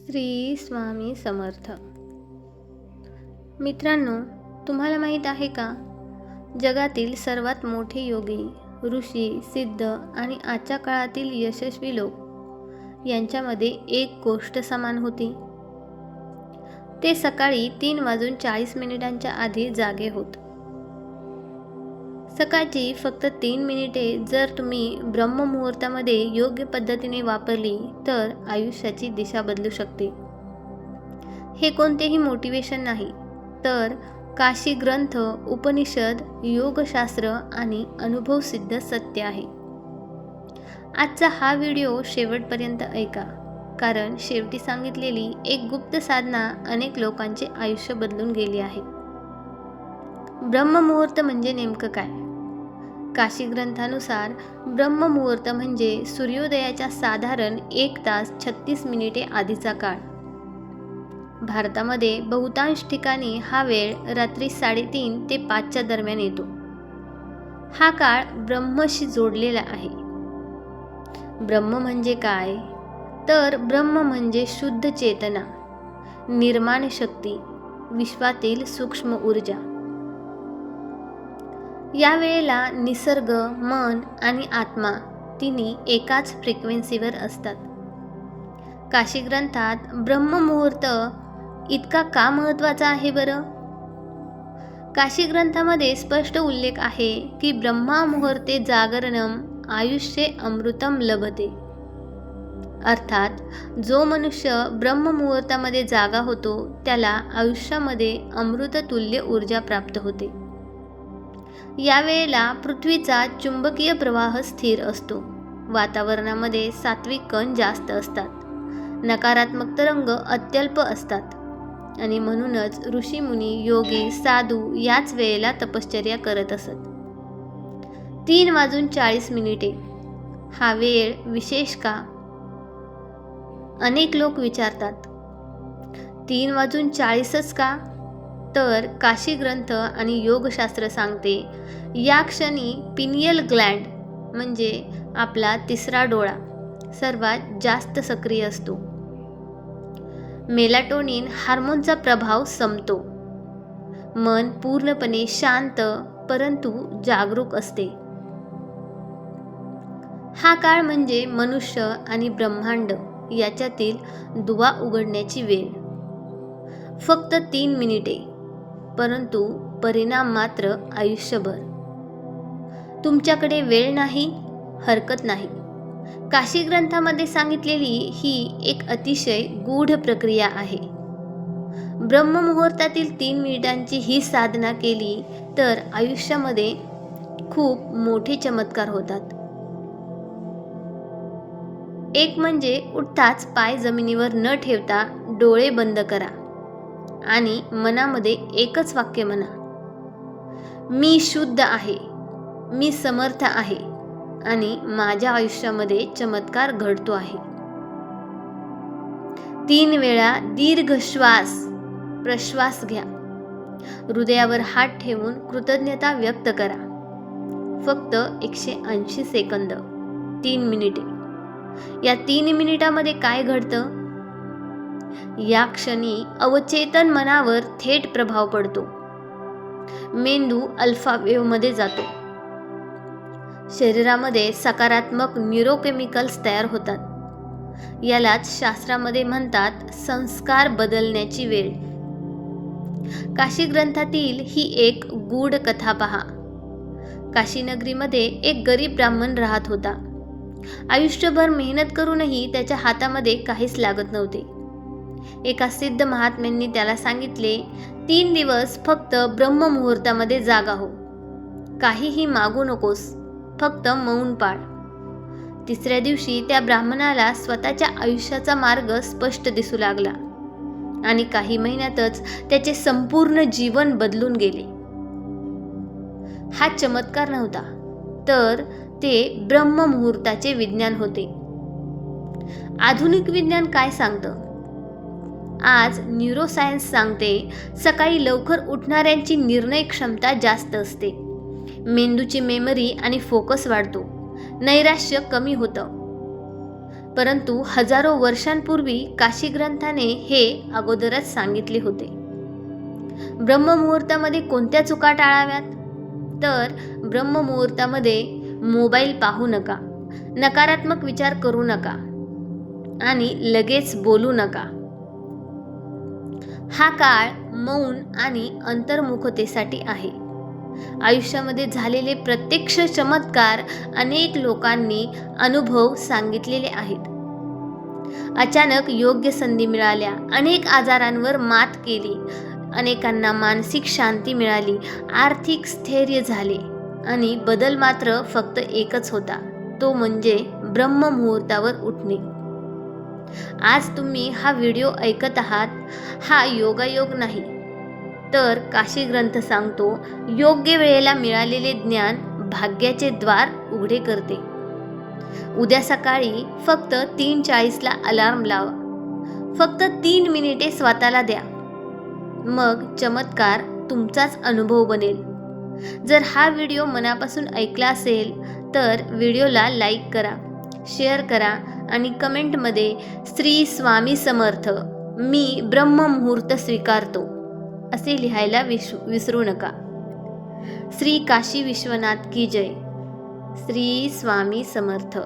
श्री स्वामी समर्थ. मित्रांनो, तुम्हाला माहीत आहे का, जगातील सर्वात मोठे योगी, ऋषी, सिद्ध आणि आजच्या काळातील यशस्वी लोक यांच्यामध्ये एक गोष्ट समान होती. ते सकाळी 3:40 आधी जागे होत. सकाळची फक्त 3 मिनिटे जर तुम्ही ब्रह्ममुहूर्तामध्ये योग्य पद्धतीने वापरली तर आयुष्याची दिशा बदलू शकते. हे कोणतेही मोटिवेशन नाही, तर काशी ग्रंथ, उपनिषद, योगशास्त्र आणि अनुभवसिद्ध सत्य आहे. आजचा हा व्हिडिओ शेवटपर्यंत ऐका, कारण शेवटी सांगितलेली एक गुप्त साधना अनेक लोकांचे आयुष्य बदलून गेली आहे. ब्रह्ममुहूर्त म्हणजे नेमकं काय? काशी ग्रंथानुसार ब्रह्ममुहूर्त म्हणजे सूर्योदयाच्या साधारण 1 तास 36 मिनिटे आधीचा काळ. भारतामध्ये बहुतांश ठिकाणी हा वेळ रात्री 3:30 ते 5 दरम्यान येतो. हा काळ ब्रह्मशी जोडलेला आहे. ब्रह्म म्हणजे काय? तर ब्रह्म म्हणजे शुद्ध चेतना, निर्माण शक्ती, विश्वातील सूक्ष्म ऊर्जा. या वेळेला निसर्ग, मन आणि आत्मा तिन्ही एकाच फ्रिक्वेन्सीवर असतात. काशी ग्रंथात ब्रह्ममुहूर्त इतका का महत्त्वाचा आहे बरं? काशी ग्रंथामध्ये स्पष्ट उल्लेख आहे की ब्रह्ममुहूर्ते जागरणम आयुष्ये अमृतम लभते. अर्थात जो मनुष्य ब्रह्ममुहूर्तामध्ये जागा होतो त्याला आयुष्यामध्ये अमृततुल्य ऊर्जा प्राप्त होते. या वेळेला पृथ्वीचा चुंबकीय प्रवाह स्थिर असतो. वातावरणामध्ये सात्विक कण जास्त असतात, नकारात्मक तरंग अत्यल्प असतात आणि म्हणूनच ऋषीमुनी, योगी, साधू याच वेळेला तपश्चर्या करत असत. 3:40 हा वेळ विशेष का? अनेक लोक विचारतात, 3:40च का? तर काशी ग्रंथ आणि योगशास्त्र सांगते, या क्षणी पिनियल ग्लँड म्हणजे आपला तिसरा डोळा सर्वात जास्त सक्रिय असतो. मेलाटोनिन हार्मोनचा प्रभाव संपतो. मन पूर्णपणे शांत परंतु जागरूक असते. हा काळ म्हणजे मनुष्य आणि ब्रह्मांड याच्यातील दुवा उघडण्याची वेळ. फक्त 3 मिनिटे, परंतु परिणाम मात्र आयुष्यभर. तुमच्याकडे वेळ नाही, हरकत नाही. काशी ग्रंथामध्ये सांगितलेली ही एक अतिशय गूढ प्रक्रिया आहे. ब्रह्ममुहूर्तातील 3 मिनिटांची ही साधना केली तर आयुष्यामध्ये खूप मोठे चमत्कार होतात. एक म्हणजे उठताच पाय जमिनीवर न ठेवता डोळे बंद करा आणि मनामध्ये एकच वाक्य म्हणा, मी शुद्ध आहे, मी समर्थ आहे आणि माझ्या आयुष्यामध्ये चमत्कार घडतो आहे. 3 वेळा दीर्घ श्वास प्रश्वास घ्या. हृदयावर हात ठेवून कृतज्ञता व्यक्त करा. फक्त 180 सेकंद, 3 मिनिटे. या 3 मिनिटामध्ये काय घडतं? या क्षणी अवचेतन मनावर थेट प्रभाव पडतो. मेंदू अल्फा वेव्हमध्ये जातो. शरीरामध्ये सकारात्मक न्यूरोकेमिकल्स तयार होतात. यालाच शास्त्रामध्ये म्हणतात संस्कार बदलण्याची वेळ. काशी ग्रंथातील ही एक गूढ कथा पहा. काशीनगरीमध्ये एक गरीब ब्राह्मण राहत होता. आयुष्यभर मेहनत करूनही त्याच्या हातामध्ये काहीच लागत नव्हते. एका सिद्ध महात्म्यांनी त्याला सांगितले, 3 दिवस फक्त ब्रह्ममुहूर्तामध्ये जागा हो. काहीही मागू नकोस, फक्त मौन पाळ. 3ऱ्या दिवशी त्या ब्राह्मणाला स्वतःच्या आयुष्याचा मार्ग स्पष्ट दिसू लागला आणि काही महिन्यातच त्याचे संपूर्ण जीवन बदलून गेले. हा चमत्कार नव्हता, तर ते ब्रह्ममुहूर्ताचे विज्ञान होते. आधुनिक विज्ञान काय सांगतं? आज न्यूरोसायन्स सांगते, सकाळी लवकर उठणाऱ्यांची निर्णय क्षमता जास्त असते, मेंदूची मेमरी आणि फोकस वाढतो, नैराश्य कमी होतं. परंतु हजारो वर्षांपूर्वी काशी ग्रंथाने हे अगोदरच सांगितले होते. ब्रह्ममुहूर्तामध्ये कोणत्या चुका टाळाव्यात? तर ब्रह्ममुहूर्तामध्ये मोबाईल पाहू नका, नकारात्मक विचार करू नका आणि लगेच बोलू नका. हा काळ मौन आणि अंतर्मुखतेसाठी आहे. आयुष्यामध्ये झालेले प्रत्यक्ष चमत्कार अनेक लोकांनी अनुभव सांगितलेले आहेत. अचानक योग्य संधी मिळाल्या, अनेक आजारांवर मात केली, अनेकांना मानसिक शांती मिळाली, आर्थिक स्थैर्य झाले आणि बदल मात्र फक्त एकच होता, तो म्हणजे ब्रह्ममुहूर्तावर उठणे. आज तुम्ही हा व्हिडिओ ऐकत आहात, हा योगायोग नाही, तर काशी ग्रंथ सांगतो योग्य वेळेला मिळालेले ज्ञान भाग्याचे द्वार उघडे करते. उद्या सकाळी फक्त 3:40ला अलार्म लावा. फक्त 3 मिनिटे स्वतःला द्या. मग चमत्कार तुमचाच अनुभव बनेल. जर हा व्हिडिओ मनापासून ऐकला असेल तर व्हिडिओला लाईक करा, शेअर करा आणि कमेंटमध्ये श्री स्वामी समर्थ, मी ब्रह्ममुहूर्त स्वीकारतो असे लिहायला विसरू नका. श्री काशी विश्वनाथ की जय. श्री स्वामी समर्थ.